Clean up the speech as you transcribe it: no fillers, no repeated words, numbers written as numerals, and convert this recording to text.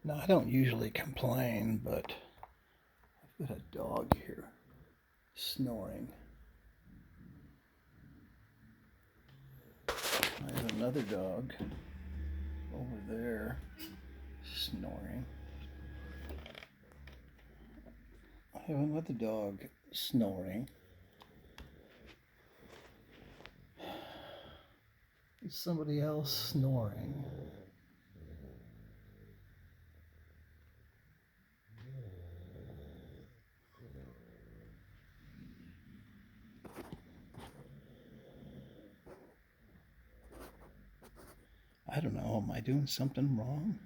Now, I don't usually complain, but I've got a dog here snoring. I have another dog over there snoring. I have another dog snoring. Is somebody else snoring? I don't know. Am I doing something wrong?